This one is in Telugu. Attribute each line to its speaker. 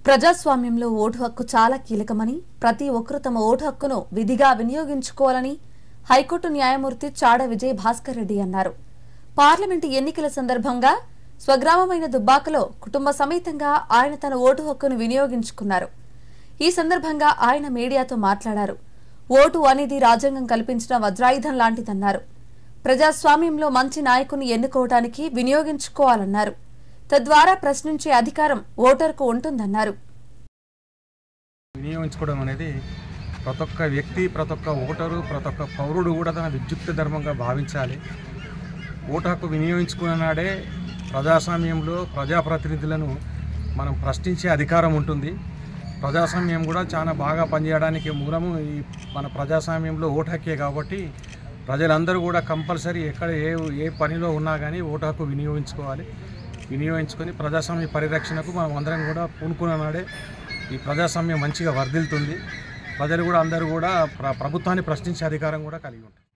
Speaker 1: ప్రజాస్వామ్యంలో ఓటు హక్కు చాలా కీలకమని, ప్రతి ఒక్కరూ తమ ఓటు హక్కును విధిగా వినియోగించుకోవాలని హైకోర్టు న్యాయమూర్తి చాడ విజయ్ భాస్కర్ రెడ్డి అన్నారు. పార్లమెంటు ఎన్నికల సందర్భంగా స్వగ్రామమైన దుబ్బాకలో కుటుంబ సమేతంగా ఆయన తన ఓటు హక్కును వినియోగించుకున్నారు. ఈ సందర్భంగా ఆయన మీడియాతో మాట్లాడారు. ఓటు అనేది రాజ్యాంగం కల్పించిన వజ్రాయుధం లాంటిదన్నారు. ప్రజాస్వామ్యంలో మంచి నాయకుని ఎన్నుకోవడానికి వినియోగించుకోవాలన్నారు. తద్వారా ప్రశ్నించే అధికారం ఓటర్కు ఉంటుందన్నారు.
Speaker 2: వినియోగించుకోవడం అనేది ప్రతి ఒక్క వ్యక్తి, ప్రతి ఒక్క ఓటరు, ప్రతి ఒక్క పౌరుడు కూడా తన విద్యుక్త ధర్మంగా భావించాలి. ఓటు హక్కు వినియోగించుకున్న నాడే ప్రజాస్వామ్యంలో ప్రజాప్రతినిధులను మనం ప్రశ్నించే అధికారం ఉంటుంది. ప్రజాస్వామ్యం కూడా చాలా బాగా పనిచేయడానికి మూలము ఈ మన ప్రజాస్వామ్యంలో ఓటు హక్కే కాబట్టి ప్రజలందరూ కూడా కంపల్సరీ ఎక్కడ ఏ పనిలో ఉన్నా కానీ ఓటు హక్కు వినియోగించుకొని ప్రజాస్వామ్య పరిరక్షణకు మనం అందరం కూడా పూనుకున్న నాడే ఈ ప్రజాస్వామ్యం మంచిగా వర్ధిల్లుతుంది. ప్రజలు కూడా అందరూ కూడా ప్రభుత్వాన్ని ప్రశ్నించే అధికారం కూడా కలిగి ఉంటారు.